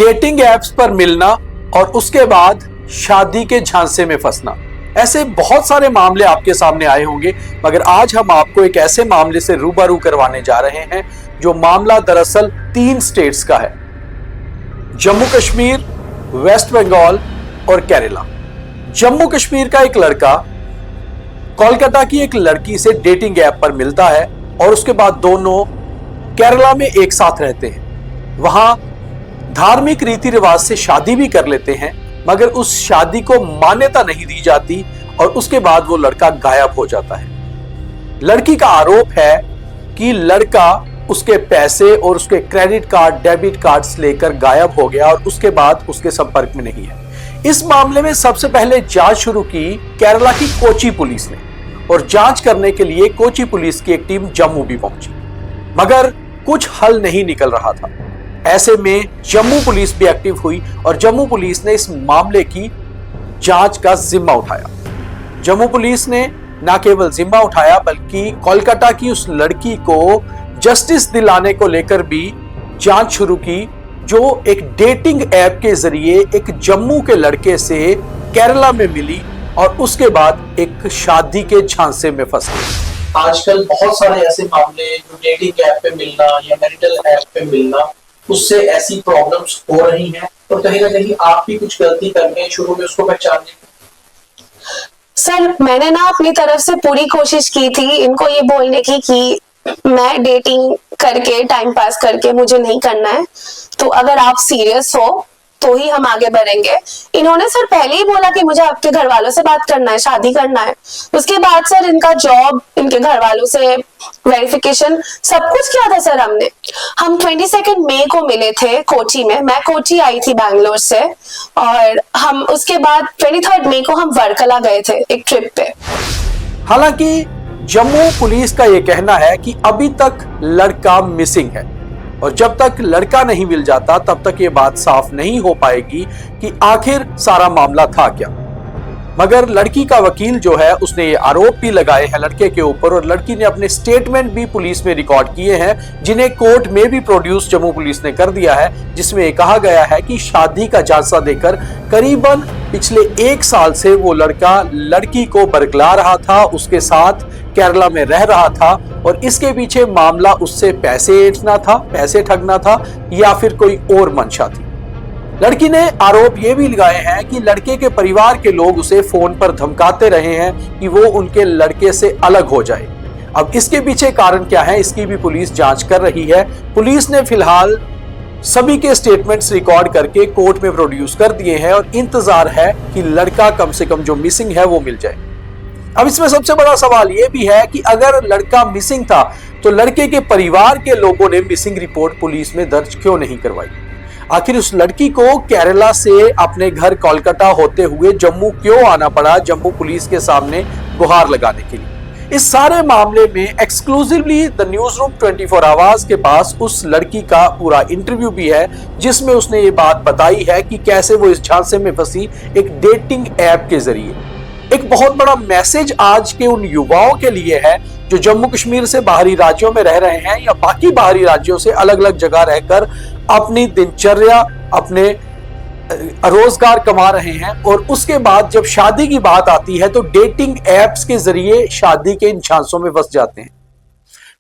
Dating apps पर मिलना और उसके बाद शादी के झांसे में फंसना। ऐसे बहुत सारे मामले आपके सामने आए होंगे, मगर आज हम आपको एक ऐसे मामले से रूबरू करवाने जा रहे हैं जो मामला दरअसल 3 स्टेट्स का है, जम्मू कश्मीर, वेस्ट बंगाल और केरला। जम्मू कश्मीर का एक लड़का कोलकाता की एक लड़की से डेटिंग ऐप पर मिलता है और उसके बाद दोनों केरला में एक साथ रहते हैं। वहां धार्मिक रीति रिवाज से शादी भी कर लेते हैं, मगर उस शादी को मान्यता नहीं दी जाती और उसके बाद वो लड़का गायब हो जाता है। लड़की का आरोप है कि लड़का उसके पैसे और उसके क्रेडिट कार्ड, डेबिट कार्ड्स लेकर गायब हो गया और उसके बाद उसके संपर्क में नहीं है। इस मामले में सबसे पहले जांच शुरू की केरला की कोची पुलिस ने और जांच करने के लिए कोची पुलिस की एक टीम जम्मू भी पहुंची, मगर कुछ हल नहीं निकल रहा था। ऐसे में जम्मू पुलिस भी एक्टिव हुई और जम्मू पुलिस ने इस मामले की जांच का जिम्मा उठाया। जम्मू पुलिस ने न केवल जिम्मा उठाया बल्कि कोलकाता की उस लड़की को जस्टिस दिलाने को लेकर भी जांच शुरू की, जो एक डेटिंग ऐप के जरिए एक जम्मू के लड़के से केरला में मिली और उसके बाद एक शादी के झांसे में फंस गई। आजकल बहुत सारे ऐसे मामले जो डेटिंग ऐप पे मिलना या मैरिटल ऐप पे मिलना, उससे ऐसी प्रॉब्लम्स हो रही हैं और कहीं ना कहीं आप भी कुछ गलती करके शुरू में उसको पहचानने की। सर, मैंने ना अपनी तरफ से पूरी कोशिश की थी इनको ये बोलने की कि मैं डेटिंग करके टाइम पास करके मुझे नहीं करना है, तो अगर आप सीरियस हो तो ही हम आगे बढ़ेंगे। इन्होंने सर पहले ही बोला कि मुझे आपके घर वालों से बात करना है, शादी करना है। उसके बाद सर इनका जॉब, इनके घर वालों से वेरिफिकेशन, सब कुछ किया था सर हमने। हम 22 मई को मिले थे कोची में। मैं कोची आई थी बैंगलोर से और हम उसके बाद 23 मई को हम वर्कला गए थे एक ट्रिप पे। हालांकि जम्मू पुलिस का यह कहना है कि अभी तक लड़का मिसिंग है और जब तक लड़का नहीं मिल जाता तब तक ये बात साफ नहीं हो पाएगी कि आखिर सारा मामला था क्या। मगर लड़की का वकील जो है उसने ये आरोप भी लगाए हैं लड़के के ऊपर और लड़की ने अपने स्टेटमेंट भी पुलिस में रिकॉर्ड किए हैं, जिन्हें कोर्ट में भी प्रोड्यूस जम्मू पुलिस ने कर दिया है, जिसमें कहा गया है कि शादी का झांसा देकर करीबन पिछले 1 साल से वो लड़का लड़की को बरगला रहा था, उसके साथ केरला में रह रहा था और इसके पीछे मामला उससे पैसे ऐंठना था, पैसे ठगना था या फिर कोई और मंशा थी। लड़की ने आरोप ये भी लगाए हैं कि लड़के के परिवार के लोग उसे फोन पर धमकाते रहे हैं कि वो उनके लड़के से अलग हो जाए। अब इसके पीछे कारण क्या है, इसकी भी पुलिस जांच कर रही है। पुलिस ने फिलहाल सभी के स्टेटमेंट्स रिकॉर्ड करके कोर्ट में प्रोड्यूस कर दिए हैं और इंतजार है कि लड़का कम से कम जो मिसिंग है वो मिल जाए। अब इसमें सबसे बड़ा सवाल यह भी है कि अगर लड़का मिसिंग था तो लड़के के परिवार के लोगों ने मिसिंग रिपोर्ट पुलिस में दर्ज क्यों नहीं करवाई? आखिर उस लड़की को केरला से अपने घर कोलकाता होते हुए जम्मू क्यों आना पड़ा जम्मू पुलिस के सामने गुहार लगाने के लिए? इस सारे मामले में exclusively the news room 24 hours के पास उस लड़की का पूरा इंटरव्यू भी है, जिसमें उसने ये बात बताई है कि कैसे वो इस झांसे में फंसी एक डेटिंग ऐप के जरिए। एक बहुत बड़ा मैसेज आज के उन युवाओं के लिए है जो जम्मू कश्मीर से बाहरी राज्यों में रह रहे हैं या बाकी बाहरी राज्यों से अलग अलग जगह रहकर अपनी दिनचर्या, अपने रोजगार कमा रहे हैं और उसके बाद जब शादी की बात आती है तो डेटिंग एप्स के जरिए शादी के इन झांसों में फंस जाते हैं।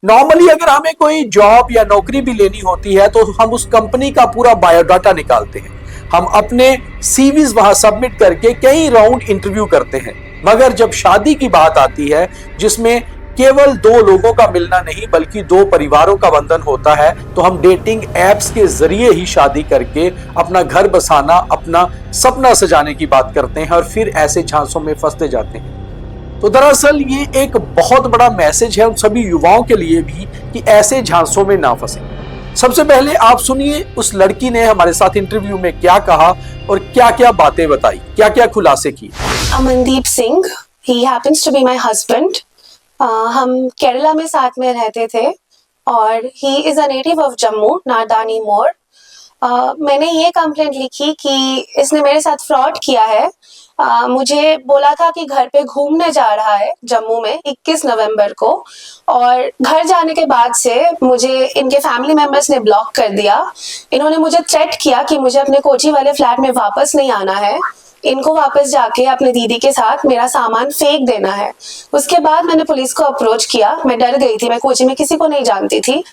नॉर्मली अगर हमें कोई जॉब या नौकरी भी लेनी होती है तो हम उस कंपनी का पूरा बायोडाटा निकालते हैं, हम अपने सीवीज वहां सबमिट करके कई राउंड इंटरव्यू करते हैं। मगर जब शादी की बात आती है जिसमें केवल 2 लोगों का मिलना नहीं बल्कि 2 परिवारों का बंधन होता है, तो हम डेटिंग एप्स के जरिए ही शादी करके अपना घर बसाना, अपना सपना सजाने की बात करते हैं और फिर ऐसे झांसों में फंसते जाते हैं। तो दरअसल ये एक बहुत बड़ा मैसेज है उन सभी युवाओं के लिए भी कि ऐसे झांसों में ना फंसे। सबसे पहले आप सुनिए उस लड़की ने हमारे साथ इंटरव्यू में क्या कहा और क्या क्या बातें बताई, क्या क्या खुलासे किए। Amandeep Singh, he happens to be my husband. हम केरला में साथ में रहते थे और he is a native of Jammu, नारदानी मोर। मैंने ये कंप्लेंट लिखी कि इसने मेरे साथ फ्रॉड किया है। मुझे बोला था कि घर पे घूमने जा रहा है जम्मू में 21 नवंबर को, और घर जाने के बाद से मुझे इनके फैमिली मेंबर्स ने ब्लॉक कर दिया। इन्होंने मुझे थ्रेट किया कि मुझे अपने कोची वाले फ्लैट में वापस नहीं आना है, इनको वापस जाके अपने दीदी के साथ मेरा सामान फेंक देना है। उसके बाद मैंने पुलिस को अप्रोच किया। मैं डर गई थी, मैं कोची में किसी को नहीं जानती थी।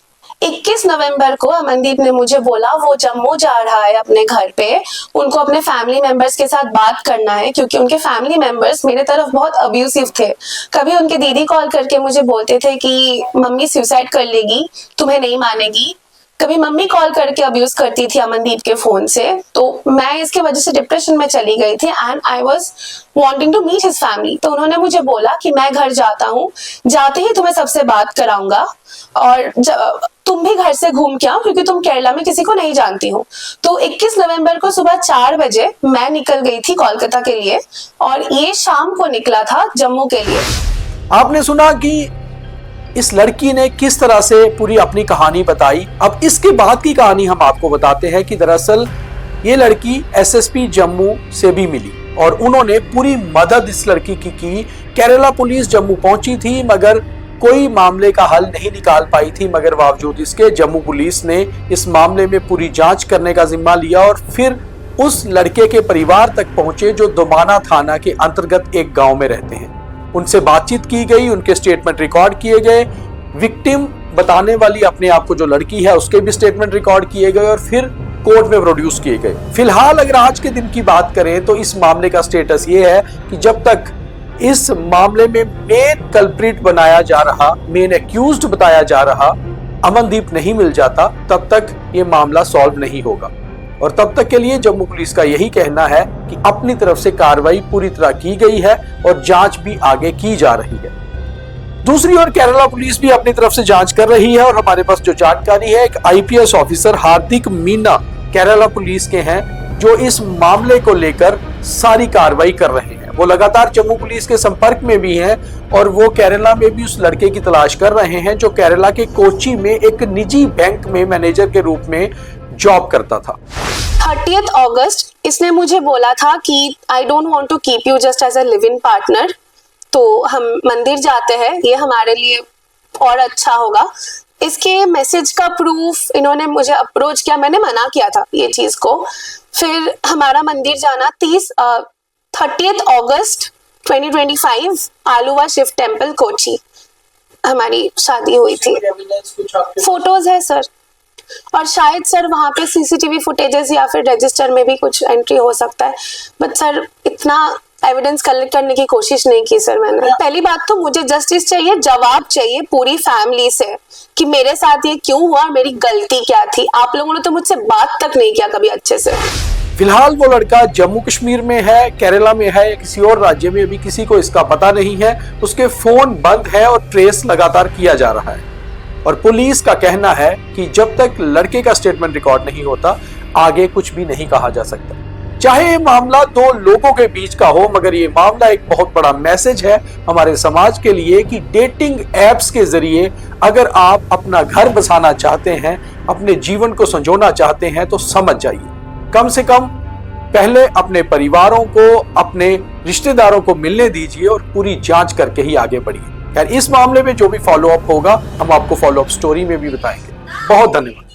21 नवंबर को अमनदीप ने मुझे बोला वो जम्मू जा रहा है अपने घर पे, उनको अपने फैमिली मेंबर्स के साथ बात करना है, क्योंकि उनके फैमिली मेंबर्स मेरे तरफ बहुत अब्यूसिव थे। कभी उनके दीदी कॉल करके मुझे बोलते थे कि मम्मी सुसाइड कर लेगी, तुम्हें नहीं मानेगी। कभी मम्मी कॉल करके अब्यूज करती थी अमनदीप के फोन से। तो मैं इसके वजह से डिप्रेशन में चली गई थी and I was wanting to meet his family. तो उन्होंने मुझे बोला कि मैं घर जाता हूँ, जाते ही तुम्हें सबसे बात कराऊंगा और तुम भी घर से घूम के आओ, क्योंकि तुम केरला में किसी को नहीं जानती हो। तो 21 नवंबर को सुबह 4 बजे मैं निकल गई थी कोलकाता के लिए और ये शाम को निकला था जम्मू के लिए। आपने सुना कि इस लड़की ने किस तरह से पूरी अपनी कहानी बताई। अब इसके बाद की कहानी हम आपको बताते हैं कि दरअसल ये लड़की एसएसपी जम्मू से भी मिली और उन्होंने पूरी मदद इस लड़की की। केरला पुलिस जम्मू पहुंची थी मगर कोई मामले का हल नहीं निकाल पाई थी, मगर बावजूद इसके जम्मू पुलिस ने इस मामले में पूरी जांच करने का जिम्मा लिया और फिर उस लड़के के परिवार तक पहुंचे जो दोमाना थाना के अंतर्गत एक गांव में रहते हैं। उनसे बातचीत की गई, उनके स्टेटमेंट रिकॉर्ड किए गए, विक्टिम बताने वाली अपने आप को जो लड़की है उसके भी स्टेटमेंट रिकॉर्ड किए गए और फिर कोर्ट में प्रोड्यूस किए गए। फिलहाल अगर आज के दिन की बात करें तो इस मामले का स्टेटस ये है कि जब तक इस मामले में मेन कल्प्रिट बनाया जा रहा, मेन एक्यूज्ड बताया जा रहा अमनदीप नहीं मिल जाता, तब तक ये मामला सॉल्व नहीं होगा। और तब तक के लिए जम्मू पुलिस का यही कहना है कि अपनी तरफ से कार्रवाई पूरी तरह की गई है और जांच भी आगे की जा रही है। दूसरी ओर केरला पुलिस भी अपनी तरफ से जांच कर रही है और हमारे पास जो जानकारी है, एक आईपीएस ऑफिसर हार्दिक मीना केरला पुलिस के हैं जो इस मामले को लेकर सारी कार्रवाई कर रहे हैं। वो लगातार जम्मू पुलिस के संपर्क में भी हैं और वो केरला में भी उस लड़के की तलाश कर रहे हैं जो केरला के कोची में एक निजी बैंक में मैनेजर के रूप में जॉब करता था। 30 अगस्त इसने मुझे बोला था कि I don't want to keep you just as a live in partner, तो हम मंदिर जाते हैं, ये हमारे लिए और अच्छा होगा। इसके मैसेज का प्रूफ इन्होंने मुझे अप्रोच किया, मैंने मना किया था ये चीज को। फिर हमारा मंदिर जाना 30 अगस्त 2025 आलुवा शिव टेम्पल कोची हमारी शादी हुई थी। फोटोज है सर, और शायद सर वहाँ पे सीसीटीवी फुटेजेस या फिर रजिस्टर में भी कुछ एंट्री हो सकता है, बट सर इतना एविडेंस कलेक्ट करने की कोशिश नहीं की सर मैंने। पहली बात तो मुझे जस्टिस चाहिए, जवाब चाहिए पूरी फैमिली से कि मेरे साथ ये क्यों हुआ और मेरी गलती क्या थी। आप लोगों ने तो मुझसे बात तक नहीं किया कभी अच्छे से। फिलहाल वो लड़का जम्मू कश्मीर में है, केरला में है या किसी और राज्य में, अभी किसी को इसका पता नहीं है। उसके फोन बंद है और ट्रेस लगातार किया जा रहा है और पुलिस का कहना है कि जब तक लड़के का स्टेटमेंट रिकॉर्ड नहीं होता आगे कुछ भी नहीं कहा जा सकता। चाहे ये मामला दो लोगों के बीच का हो, मगर ये मामला एक बहुत बड़ा मैसेज है हमारे समाज के लिए कि डेटिंग एप्स के जरिए अगर आप अपना घर बसाना चाहते हैं, अपने जीवन को संजोना चाहते हैं तो समझ जाइए। कम से कम पहले अपने परिवारों को, अपने रिश्तेदारों को मिलने दीजिए और पूरी जांच करके ही आगे बढ़िए। यार इस मामले में जो भी फॉलो अप होगा हम आपको फॉलो अप स्टोरी में भी बताएंगे। बहुत धन्यवाद।